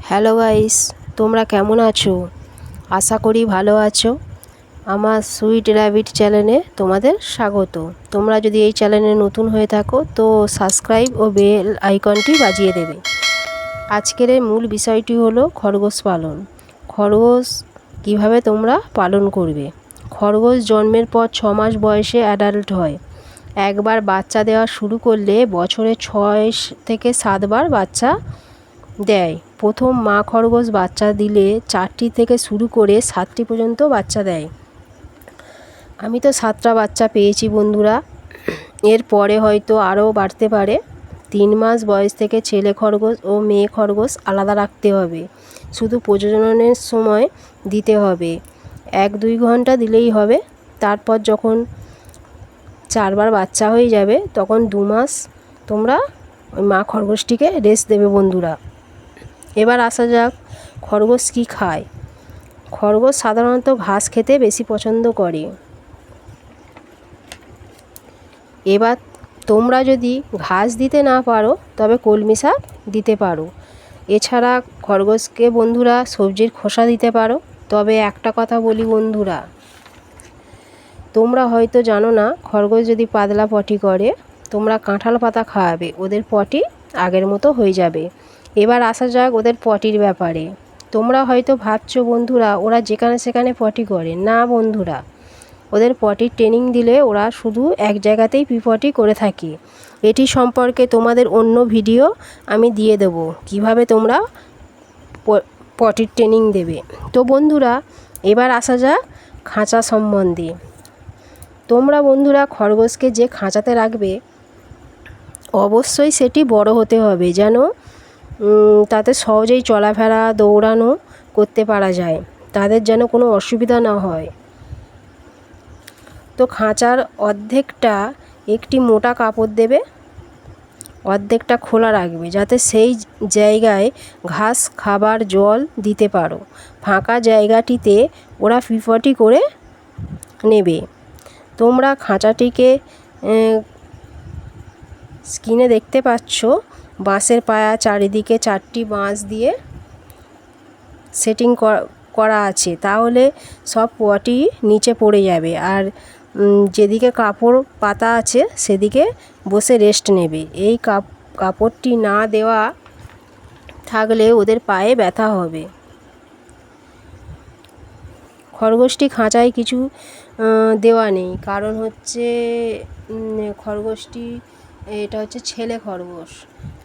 Hello guys, তোমরা কেমন আছো? আশা করি ভালো আছো। আমার সুইট র্যাবিট চ্যানেলে তোমাদের স্বাগত। তোমরা যদি এই চ্যানেলে নতুন হয়ে থাকো তো সাবস্ক্রাইব ও বেল আইকনটি বাজিয়ে দেবে। আজকের এই মূল বিষয়টি হলো খরগোশ পালন। খরগোশ কিভাবে তোমরা পালন করবে। খরগোশ জন্মের পর 6 মাস বয়সে অ্যাডাল্ট হয়। একবার বাচ্চা দেওয়া শুরু করলে বছরে 6 থেকে 7 বার বাচ্চা দেয়। প্রথম মা খরগোশ বাচ্চা দিলে 4টি থেকে শুরু করে 7টি পর্যন্ত বাচ্চা দেয়। আমি তো 7টা বাচ্চা পেয়েছি বন্ধুরা। এর পরে হয়তো আরও বাড়তে পারে। 3 মাস বয়স থেকে ছেলে খরগোশ ও মেয়ে খরগোশ আলাদা রাখতে হবে। শুধু প্রজননের সময় দিতে হবে, 1-2 ঘন্টা দিলেই হবে। তারপর যখন 4 বার বাচ্চা হয়ে যাবে তখন 2 মাস তোমরা ওই মা খরগোশটিকে রেস্ট দেবে বন্ধুরা। এবার আসা যাক খরগোশ কী খায়। খরগোশ সাধারণত ঘাস খেতে বেশি পছন্দ করে। এবার তোমরা যদি ঘাস দিতে না পারো তবে কলমি শাক দিতে পারো। এছাড়া খরগোশকে বন্ধুরা সবজির খোসা দিতে পারো। তবে একটা কথা বলি বন্ধুরা, তোমরা হয়তো জানো না খরগোশ যদি পাতলা পটি করে তোমরা কাঁঠাল পাতা খাওয়াবে, ওদের পটি আগের মতো হয়ে যাবে। এবার আসা যাক ওদের পটির ব্যাপারে। তোমরা হয়তো ভাবছো বন্ধুরা ওরা যেখানে সেখানে পটি করে না বন্ধুরা, ওদের পটির ট্রেনিং দিলে ওরা শুধু এক জায়গাতেই পিপটি করে থাকে। এটি সম্পর্কে তোমাদের অন্য ভিডিও আমি দিয়ে দেবো, কিভাবে তোমরা পটির ট্রেনিং দেবে। তো বন্ধুরা এবার আসা যাক খাঁচা সম্বন্ধে। তোমরা বন্ধুরা খরগোশকে যে খাঁচাতে রাখবে অবশ্যই সেটি বড় হতে হবে, যেন তাতে সহজেই চলাফেরা দৌড়ানো করতে পারা যায়, তাদের যেন কোনো অসুবিধা না হয়। তো খাঁচার অর্ধেকটা একটি মোটা কাপড় দেবে, অর্ধেকটা খোলা রাখবে যাতে সেই জায়গায় ঘাস খাবার জল দিতে পারো। ফাঁকা জায়গাটিতে ওরা পিপটি করে নেবে। তোমরা খাঁচাটিকে স্ক্রিনে দেখতে পাচ্ছ বাঁশের পায়া চারিদিকে 4টি বাঁশ দিয়ে সেটিং করা আছে, তাহলে সব পটি নিচে পড়ে যাবে আর যেদিকে কাপড় পাতা আছে সেদিকে বসে রেস্ট নেবে। এই কাপড়টি না দেওয়া থাকলে ওদের পায়ে ব্যথা হবে। খরগোশটি খাঁচায় কিছু দেওয়া নেই, কারণ হচ্ছে খরগোশটি এটা হচ্ছে ছেলে খরগোশ।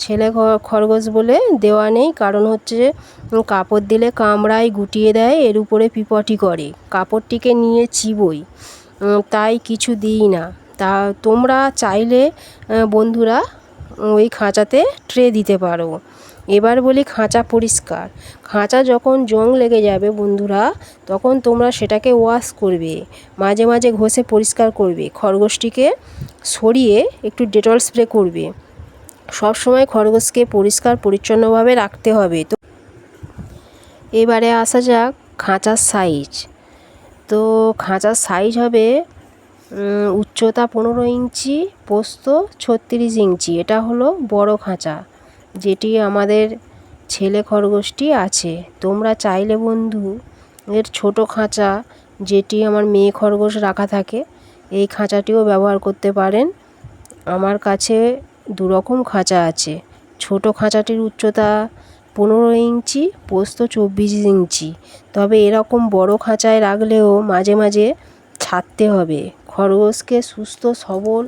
ছেলে খরগোশ বলে দেওয়া নেই, কারণ হচ্ছে কাপড় দিলে কামড়ায় গুটিয়ে দেয়, এর উপরে পিপটি করে, কাপড়টিকে নিয়ে চিবোই, তাই কিছু দিই না। তা তোমরা চাইলে বন্ধুরা ওই খাঁচাতে ট্রে দিতে পারো। এবার বলি খাঁচা পরিষ্কার। খাঁচা যখন জং লেগে যাবে বন্ধুরা তখন তোমরা সেটাকে ওয়াশ করবে, মাঝে মাঝে ঘষে পরিষ্কার করবে। খরগোশটিকে সরিয়ে একটু ডেটল স্প্রে করবে। সব সময় খরগোশকে পরিষ্কার পরিচ্ছন্নভাবে রাখতে হবে। তো এবারে আসা যাক খাঁচার সাইজ। তো খাঁচার সাইজ হবে উচ্চতা 15 ইঞ্চি, প্রস্থ 36 ইঞ্চি। এটা হলো বড় খাঁচা যেটি আমাদের ছেলে খরগোশটি আছে। তোমরা চাইলে বন্ধু এর ছোট খাঁচা যেটি আমার মেয়ে খরগোশ রাখা থাকে এই খাঁচাটিও ব্যবহার করতে পারেন। আমার কাছে 2 রকম খাঁচা আছে। ছোট খাঁচাটির উচ্চতা 15 ইঞ্চি, প্রস্থ 24 ইঞ্চি। তবে এরকম বড় খাঁচায় রাখলেও মাঝে মাঝে ছাড়তে হবে। খরগোশকে সুস্থ সবল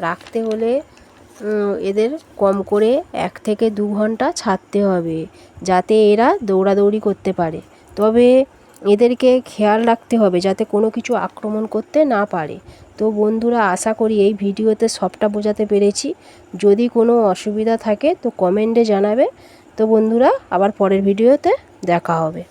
রাখতে হলে এদের কম করে 1 থেকে 2 ঘন্টা ছাড়তে হবে, যাতে এরা দৌড়াদৌড়ি করতে পারে। তবে এদেরকে খেয়াল রাখতে হবে যাতে কোনো কিছু আক্রমণ করতে না পারে। তো বন্ধুরা আশা করি এই ভিডিওতে সবটা বোঝাতে পেরেছি। যদি কোনো অসুবিধা থাকে তো কমেন্টে জানাবে। তো বন্ধুরা আবার পরের ভিডিওতে দেখা হবে।